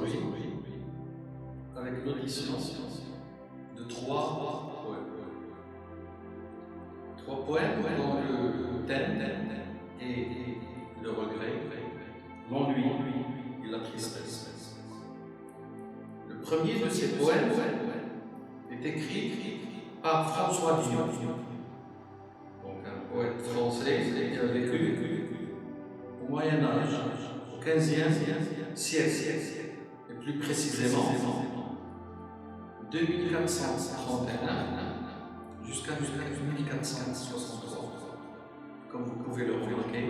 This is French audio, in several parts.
aujourd'hui avec l'audition de trois poèmes dont le thème est le regret, l'ennui et la tristesse. Le premier de ces poèmes est écrit par François Villon, donc un poète français qui a vécu au Moyen-Âge, au XVe siècle, et plus précisément 2431 jusqu'à 1463. Comme vous pouvez le remarquer,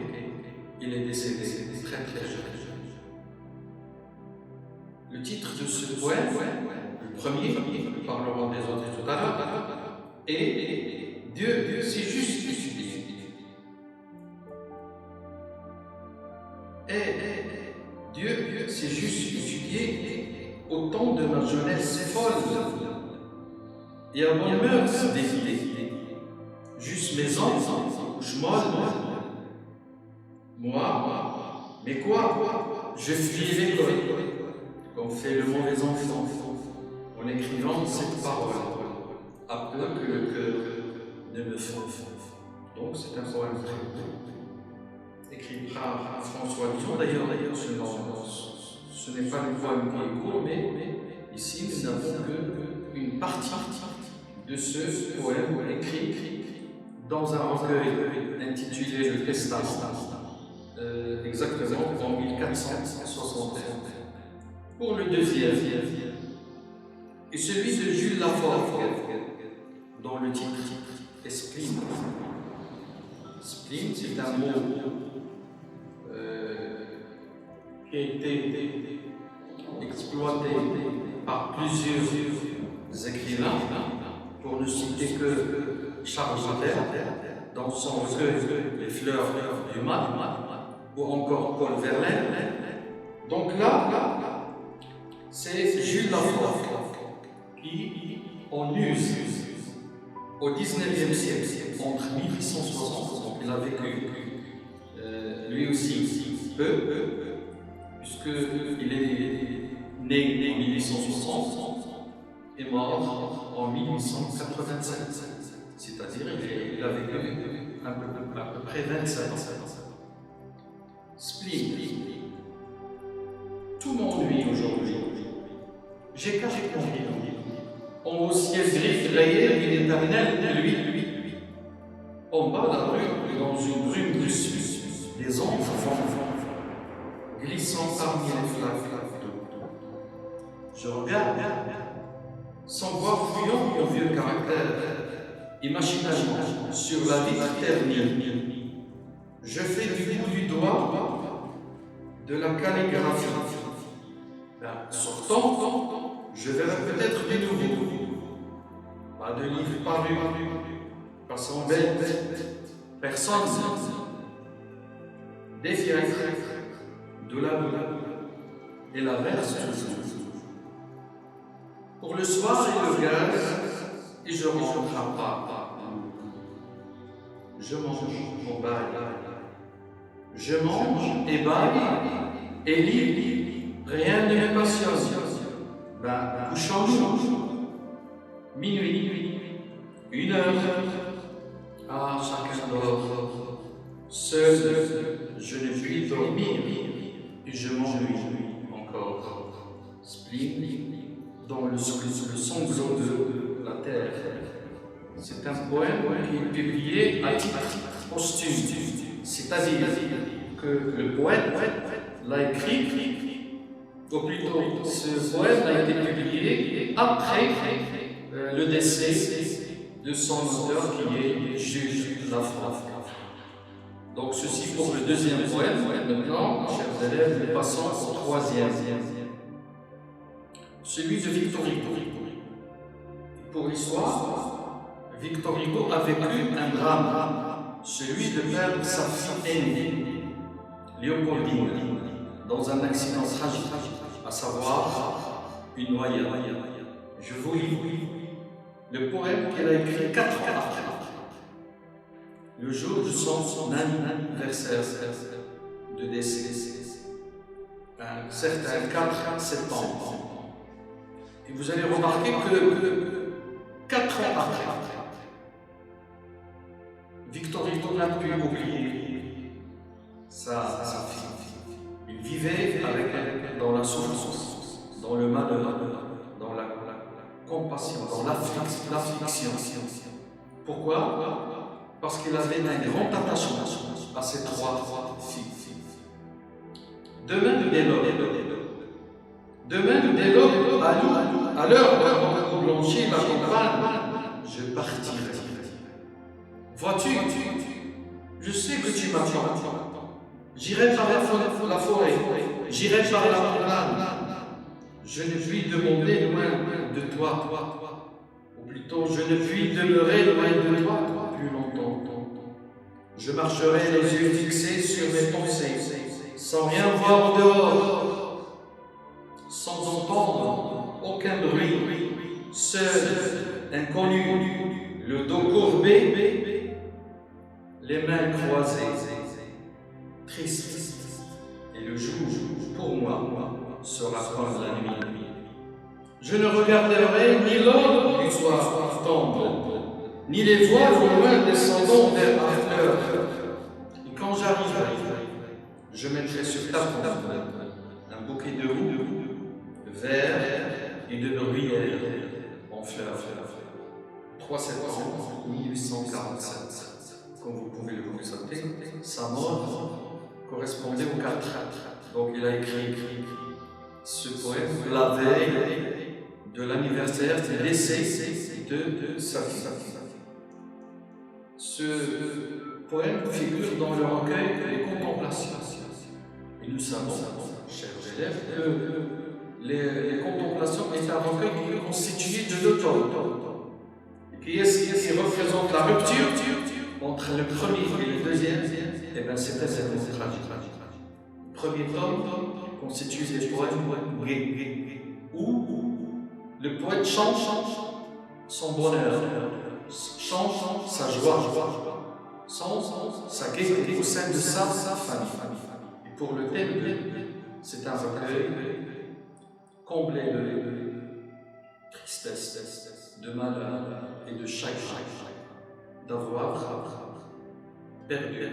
il est décédé très jeune. Le titre de ce poème, le premier, nous parlerons des autres tout à l'heure, est Dieu, c'est juste étudié. Dieu, c'est juste étudié au temps de ma jeunesse folle et à mon mœurs dévidées. Juste mes enfants, je molle. Moi, mais quoi? Je fuis l'école, comme fait le mauvais enfant, en écrivant cette parole, à peu que le cœur ne me fonde. Donc c'est un poème très beau, écrit par François Villon. D'ailleurs, ce n'est pas le poème qui est court, mais ici nous n'avons qu'une partie de ce poème écrit dans un recueil intitulé Le Testament, exactement en 1461. Pour le deuxième, et celui de Jules Lafort, dont le titre est spleen. Spleen, c'est un mot qui a été exploité par plusieurs écrivains, pour ne citer que Charles Baudelaire dans son recueil Les fleurs du mal, ou encore Paul Verlaine. Donc là, c'est Jules Lafort qui en use au XIXe siècle, entre 1860, donc il a vécu lui aussi peu, puisqu'il est né en 1860 et mort en 1887, c'est-à-dire il a vécu à peu près 27 ans. Spleen. Tout m'ennuie aujourd'hui. J'ai caché mon lit. Au ciel gris rayé d'une éternelle nuit. En bas de la rue, dans une brume brussue, des ombres font, glissant parmi les flaques d'eau. Je regarde, sans voir fuyant mon vieux caractère, et machinalement, sur la vitre ternie, je fais du bout du doigt de la calligraphie. Sortant, je verrai peut-être des nouveaux. Pas de livres parus, passant bête, personne, des fièvres, de la boue, et la verse toujours. Pour le soir, il le gaz, et je rentre à pas. Je mange mon bail. Je mange et baille, et lis, rien ne me passionne. Couchons-nous, minuit, 1 heure, chacun dort. Seul, je ne puis dormir, et je m'ennuie encore. Spleen, dans le sanglot de la terre. C'est un poème qui est publié à titre posthume, c'est-à-dire que le poète l'a écrit, ou plutôt ce poème a été publié après le décès de son auteur qui est Jules Lafort. Donc ceci pour le deuxième poème. Maintenant, chers élèves, nous passons au troisième. Celui de Victor Hugo. Pour l'histoire, Victor Hugo a vécu un drame, celui de perdre sa fille aînée, Léopoldine, dans un accident tragique, à savoir une noyade. Je vous lis le poème qu'elle a écrit 4 ans après, le jour de son anniversaire de décès. un certain 4 septembre. Et vous allez remarquer que 4 ans après, Victor Hugo n'a pu oublier sa fille. Il vivait avec elle dans la souffrance, dans le malheur, dans la compassion, dans l'affliction. Pourquoi? Parce qu'il avait un grand attachement à ses 3 filles. Demain, dès l'aube, à l'heure où l'ongier l'accompagne, je partirai. Vois-tu, je sais que tu m'attends. J'irai par la forêt, j'irai par la montagne. Je ne puis demander loin de toi. Ou plutôt, je ne puis demeurer loin de toi plus longtemps. Je marcherai les yeux fixés sur mes pensées, sans rien voir dehors, sans entendre aucun bruit, seul, inconnu, le dos courbé, les mains croisées, triste, et le jour, pour moi, sera comme la nuit. Je ne regarderai ni l'aube du soir tombe, ni les voiles au loin descendant vers l'heure. Et quand j'arriverai, je mettrai sur ta table un bouquet de roux, de verre et de bruyères en fleurs. 3 septembre 1847. Comme vous pouvez le constater, sa mort correspondait au 4. Donc il a écrit ce poème la veille de l'anniversaire de décès de sa fille. Ce poème figure dans le recueil Les Contemplations. Et nous savons, chers élèves, que les Contemplations est un recueil qui est constitué de 2 tomes. Qui représente la rupture entre le premier et le deuxième. Et bien c'était cette tragique. Le premier tome constitue des poèmes gays, où le poète chante son bonheur, chante sa joie, sa gaieté au sein de sa famille. Et pour le thème, c'est un recueil comblé de tristesse, de malheur et de chagrin d'avoir perdu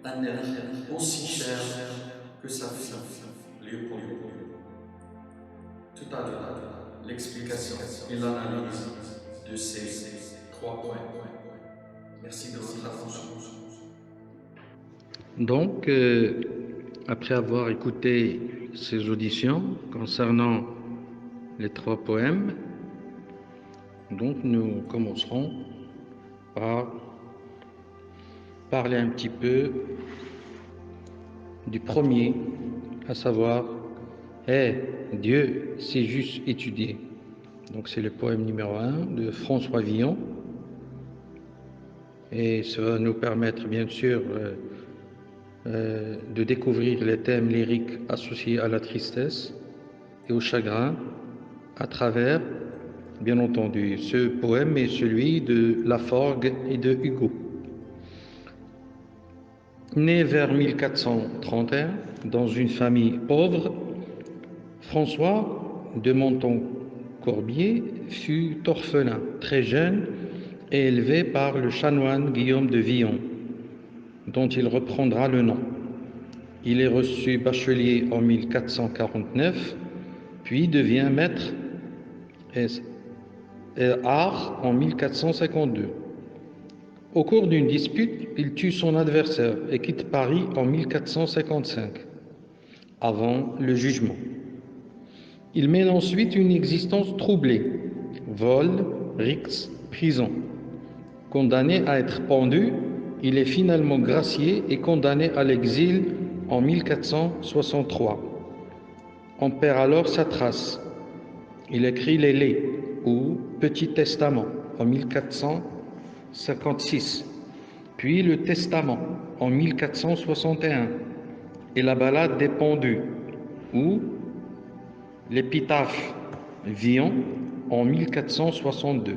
un être aussi cher que sa fille, Léopold. Tout à l'heure, l'explication et l'analyse de ces 3 points. Merci de votre attention. Donc, après avoir écouté ces auditions concernant les 3 poèmes, donc nous commencerons par parler un petit peu du premier, à savoir Dieu, c'est juste étudié. Donc c'est le poème numéro 1 de François Villon, et ça va nous permettre bien sûr de découvrir les thèmes lyriques associés à la tristesse et au chagrin à travers, bien entendu, ce poème et celui de Laforgue et de Hugo. Né vers 1431 dans une famille pauvre, François de Monton-Corbier fut orphelin très jeune et élevé par le chanoine Guillaume de Villon, dont il reprendra le nom. Il est reçu bachelier en 1449, puis devient maître art en 1452. Au cours d'une dispute, il tue son adversaire et quitte Paris en 1455, avant le jugement. Il mène ensuite une existence troublée, vol, rixes, prison. Condamné à être pendu, il est finalement gracié et condamné à l'exil en 1463. On perd alors sa trace. Il écrit les Laits ou Petit Testament en 1456, puis le Testament en 1461 et la Ballade des pendus ou l'Épitaphe Villon en 1462.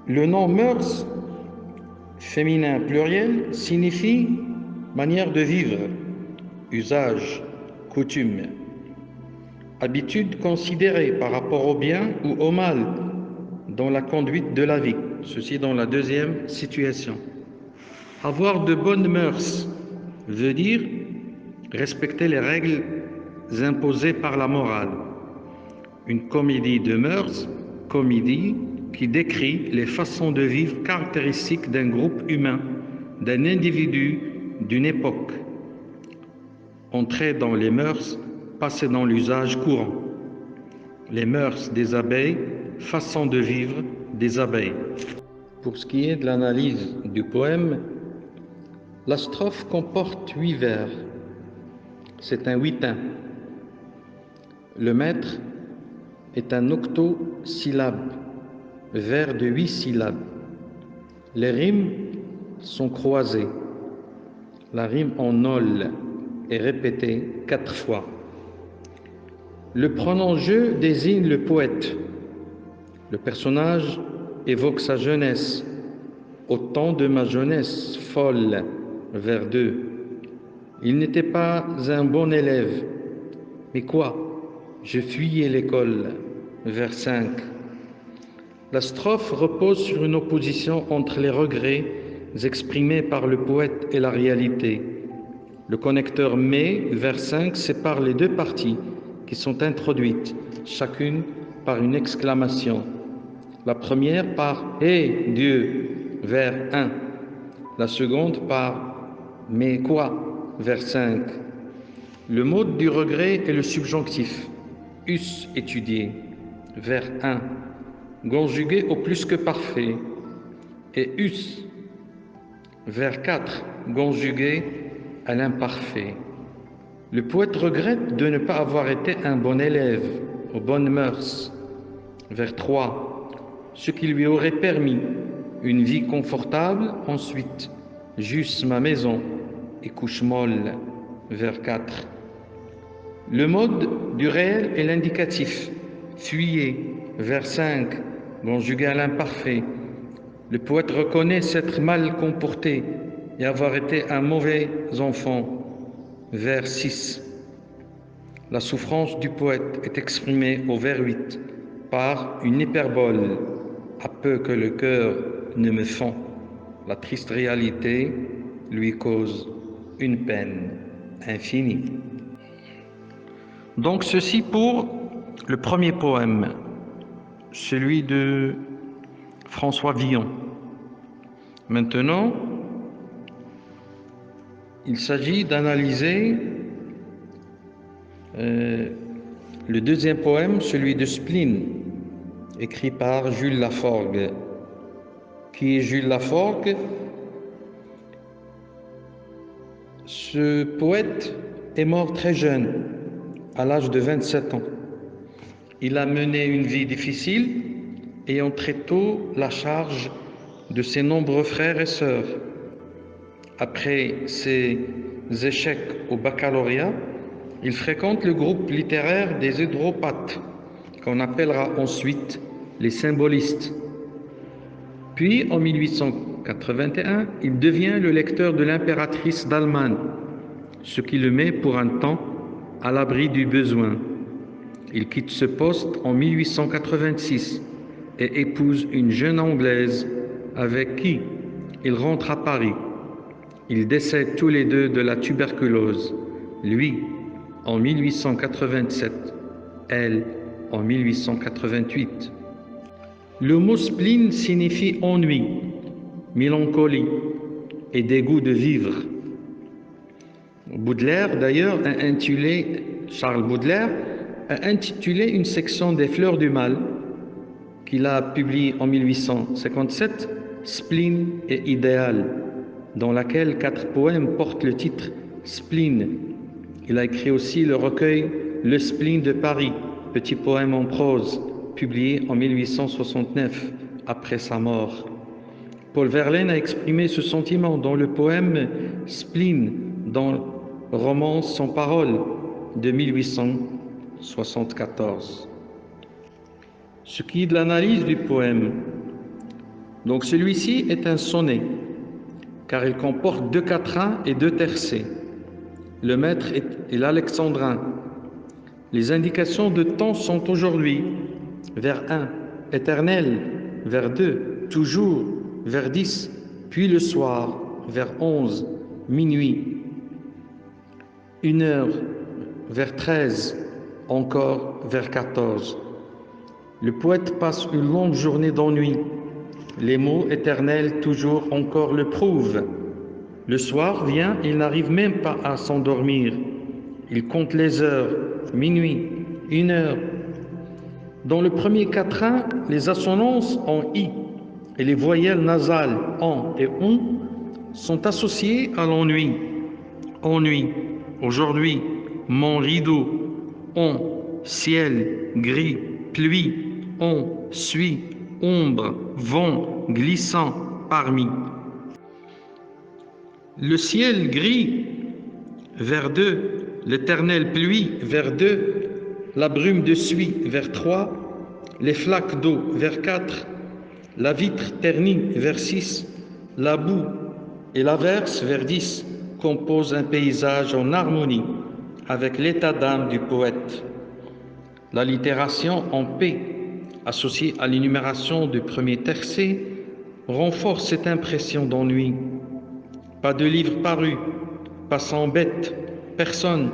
Le nom mœurs, féminin pluriel, signifie manière de vivre, usage, coutume. Habitude considérée par rapport au bien ou au mal dans la conduite de la vie. Ceci dans la deuxième situation. Avoir de bonnes mœurs veut dire respecter les règles imposées par la morale. Une comédie de mœurs, comédie qui décrit les façons de vivre caractéristiques d'un groupe humain, d'un individu, d'une époque. Entrer dans les mœurs, passer dans l'usage courant. Les mœurs des abeilles, façon de vivre des abeilles. Pour ce qui est de l'analyse du poème, la strophe comporte 8 vers. C'est un huitain. Le maître est un octosyllabe, vers de 8 syllabes. Les rimes sont croisées. La rime en ol est répétée 4 fois. Le pronom je désigne le poète. Le personnage évoque sa jeunesse. Au temps de ma jeunesse folle, vers 2. Il n'était pas un bon élève. Mais quoi? Je fuyais l'école, vers 5. La strophe repose sur une opposition entre les regrets exprimés par le poète et la réalité. Le connecteur mais, vers 5, sépare les deux parties qui sont introduites, chacune par une exclamation. La première par « Hé Dieu » vers 1. La seconde par « Mais quoi » vers 5. Le mode du regret est le subjonctif. Us étudié, vers 1. Conjugué au plus que parfait. Et us, vers 4. Conjugué à l'imparfait. Le poète regrette de ne pas avoir été un bon élève, aux bonnes mœurs. Vers 3. Ce qui lui aurait permis une vie confortable. Ensuite, juste ma maison et couche molle. Vers 4. Le mode du réel est l'indicatif. Fuyez, vers 5, conjugué à l'imparfait. Le poète reconnaît s'être mal comporté et avoir été un mauvais enfant. Vers 6. La souffrance du poète est exprimée au vers 8 par une hyperbole. À peu que le cœur ne me fend, la triste réalité lui cause une peine infinie. Donc ceci pour le premier poème, celui de François Villon. Maintenant, il s'agit d'analyser le deuxième poème, celui de Spleen, écrit par Jules Laforgue. Qui est Jules Laforgue? Ce poète est mort très jeune, à l'âge de 27 ans. Il a mené une vie difficile, ayant très tôt la charge de ses nombreux frères et sœurs. Après ses échecs au baccalauréat, il fréquente le groupe littéraire des hydropathes, qu'on appellera ensuite les symbolistes. Puis, en 1881, il devient le lecteur de l'impératrice d'Allemagne, ce qui le met pour un temps à l'abri du besoin. Il quitte ce poste en 1886 et épouse une jeune Anglaise avec qui il rentre à Paris. Ils décèdent tous les deux de la tuberculose, lui en 1887, elle en 1888. Le mot spleen signifie ennui, mélancolie et dégoût de vivre. Baudelaire, d'ailleurs, Charles Baudelaire a intitulé une section des Fleurs du Mal qu'il a publiée en 1857, Spleen et idéal, dans laquelle 4 poèmes portent le titre Spleen. Il a écrit aussi le recueil Le spleen de Paris, petit poème en prose, publié en 1869, après sa mort. Paul Verlaine a exprimé ce sentiment dans le poème Spleen, dans le roman Sans parole de 1874. Ce qui est de l'analyse du poème. Donc celui-ci est un sonnet, car il comporte 2 quatrains et 2 tercets. Le maître est l'alexandrin. Les indications de temps sont aujourd'hui, vers 1, éternel, vers 2, toujours, vers 10, puis le soir, vers 11, minuit, 1 heure, vers 13, encore vers 14. Le poète passe une longue journée d'ennui. Les mots éternels toujours encore le prouvent. Le soir vient, il n'arrive même pas à s'endormir. Il compte les heures, minuit, 1 heure. Dans le premier quatrain, les assonances en i et les voyelles nasales en et on sont associées à l'ennui. Ennui, aujourd'hui, mon rideau, on, ciel, gris, pluie, on, suit, ombre, vent, glissant, parmi. Le ciel gris, vers 2, l'éternelle pluie, vers 2, la brume de suie, vers 3, les flaques d'eau, vers 4, la vitre ternie, vers 6, la boue et l'averse, vers 10, composent un paysage en harmonie avec l'état d'âme du poète. L'allitération en P, associée à l'énumération du premier tercet, renforce cette impression d'ennui. Pas de livre paru, passant bête, personne,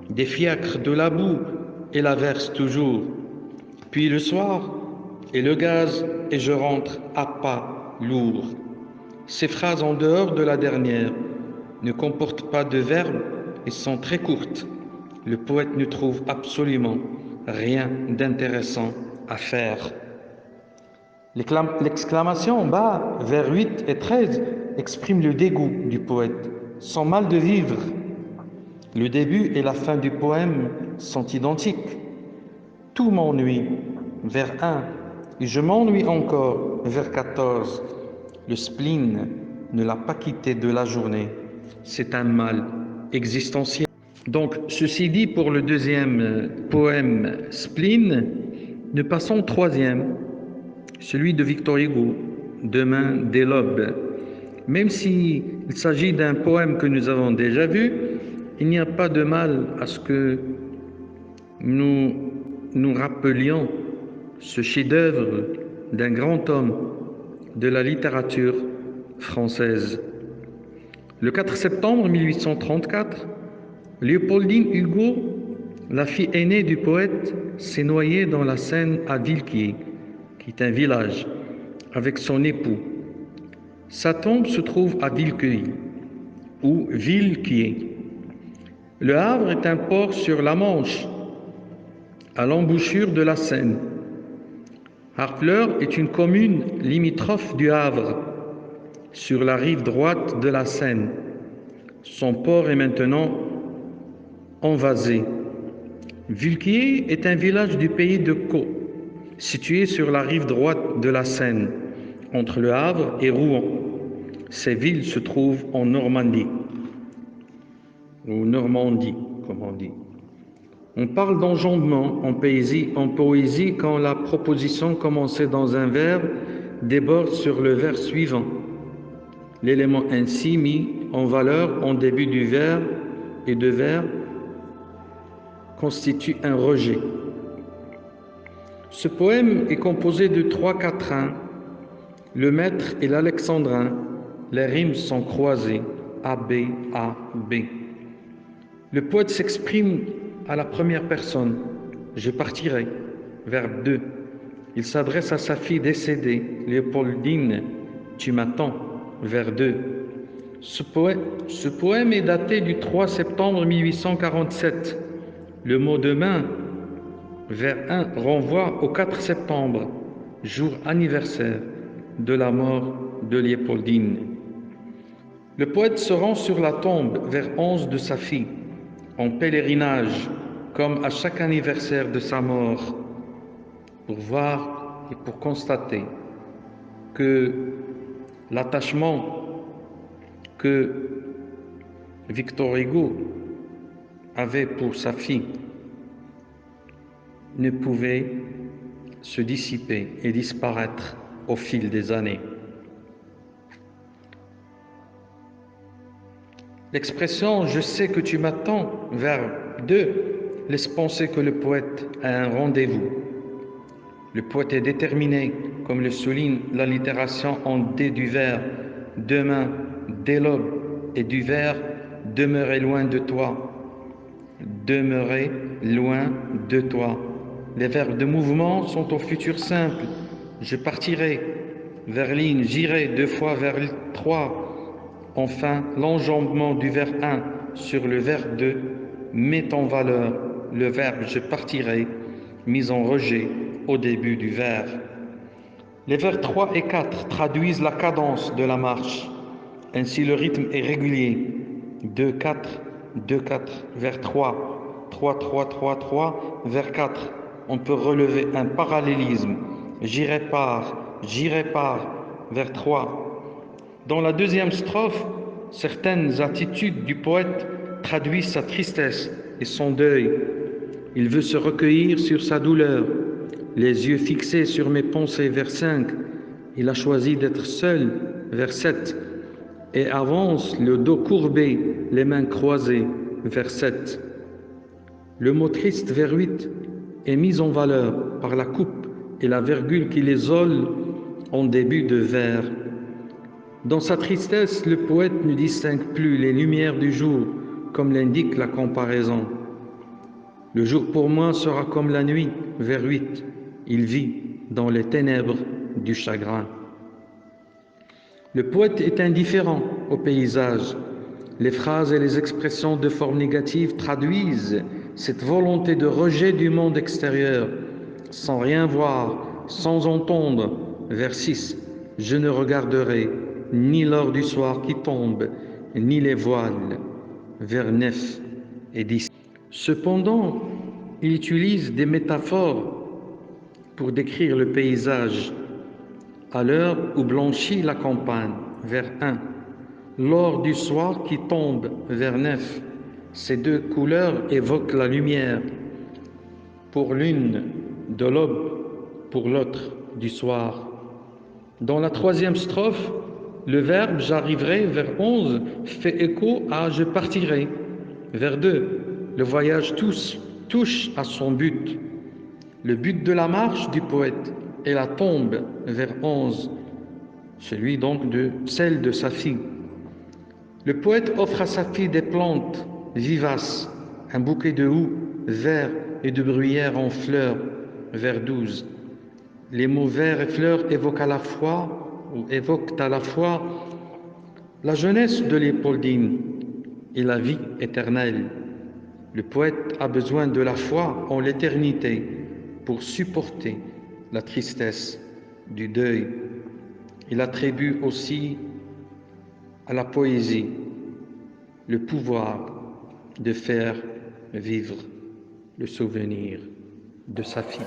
des fiacres, de la boue et l'averse toujours. Puis le soir, et le gaz, et je rentre à pas lourd. Ces phrases en dehors de la dernière ne comportent pas de verbe et sont très courtes. Le poète ne trouve absolument rien d'intéressant à faire. L'exclamation en bas, vers 8 et 13, exprime le dégoût du poète, son mal de vivre. Le début et la fin du poème sont identiques. Tout m'ennuie, vers 1, et je m'ennuie encore, vers 14. Le spleen ne l'a pas quitté de la journée. C'est un mal existentiel. Donc, ceci dit pour le deuxième poème Spleen, nous passons au troisième, celui de Victor Hugo, Demain dès l'aube. Même s'il s'agit d'un poème que nous avons déjà vu, il n'y a pas de mal à ce que nous rappelions ce chef-d'œuvre d'un grand homme de la littérature française. Le 4 septembre 1834, Léopoldine Hugo, la fille aînée du poète, s'est noyée dans la Seine à Villequier, qui est un village, avec son époux. Sa tombe se trouve à Villequier, ou Villequier. Le Havre est un port sur la Manche, à l'embouchure de la Seine. Harfleur est une commune limitrophe du Havre, sur la rive droite de la Seine. Son port est maintenant envasé. Villequier est un village du pays de Caux, situé sur la rive droite de la Seine, entre Le Havre et Rouen. Ces villes se trouvent en Normandie, ou Normandie, comme on dit. On parle d'enjambement en poésie quand la proposition commencée dans un vers déborde sur le vers suivant. L'élément ainsi mis en valeur en début du vers et de vers constitue un rejet. Ce poème est composé de 3 quatrains. Le maître et l'alexandrin, les rimes sont croisées, AB, A, B. Le poète s'exprime à la première personne, je partirai, verbe 2. Il s'adresse à sa fille décédée, Léopoldine, tu m'attends, vers 2. Ce poème est daté du 3 septembre 1847. Le mot demain, vers 1, renvoie au 4 septembre, jour anniversaire de la mort de Léopoldine. Le poète se rend sur la tombe, vers 11, de sa fille, en pèlerinage, comme à chaque anniversaire de sa mort, pour voir et pour constater que l'attachement que Victor Hugo avait pour sa fille ne pouvait se dissiper et disparaître au fil des années. L'expression « je sais que tu m'attends » verbe 2 laisse penser que le poète a un rendez-vous. Le poète est déterminé, comme le souligne l'allitération en D du vers « demain, dès l'aube » et du vers « demeurer loin de toi ». Demeurer loin de toi. Les verbes de mouvement sont au futur simple. Je partirai, vers ligne, j'irai 2 fois vers 3. Enfin, l'enjambement du verbe 1 sur le verbe 2 met en valeur le verbe je partirai, mis en rejet au début du verbe. Les verbes 3 et 4 traduisent la cadence de la marche. Ainsi, le rythme est régulier. 2-4, 2-4, vers 3, 3-3, 3-3, vers 4. On peut relever un parallélisme. J'irai par, vers 3. Dans la deuxième strophe, certaines attitudes du poète traduisent sa tristesse et son deuil. Il veut se recueillir sur sa douleur, les yeux fixés sur mes pensées, vers 5. Il a choisi d'être seul, vers 7. Et avance le dos courbé, les mains croisées, vers 7. Le mot triste, vers 8, est mis en valeur par la coupe et la virgule qui l'isole en début de vers. Dans sa tristesse, le poète ne distingue plus les lumières du jour, comme l'indique la comparaison. Le jour pour moi sera comme la nuit, vers 8. Il vit dans les ténèbres du chagrin. Le poète est indifférent au paysage. Les phrases et les expressions de forme négative traduisent cette volonté de rejet du monde extérieur, sans rien voir, sans entendre. Vers 6. Je ne regarderai ni l'or du soir qui tombe, ni les voiles. Vers 9 et 10. Cependant, il utilise des métaphores pour décrire le paysage. À l'heure où blanchit la campagne, vers 1. L'or du soir qui tombe, vers 9. Ces deux couleurs évoquent la lumière, pour l'une de l'aube, pour l'autre du soir. Dans la troisième strophe, le verbe « j'arriverai » vers 11 fait écho à « je partirai » vers 2. Le voyage touche à son but. Le but de la marche du poète est la tombe vers 11, celui donc de celle de sa fille. Le poète offre à sa fille des plantes vivaces, un bouquet de houx, vert et de bruyère en fleurs, vers 12. Les mots vert et fleurs évoquent à la fois la jeunesse de Léopoldine et la vie éternelle. Le poète a besoin de la foi en l'éternité pour supporter la tristesse du deuil. Il attribue aussi à la poésie le pouvoir de faire vivre le souvenir de sa fille.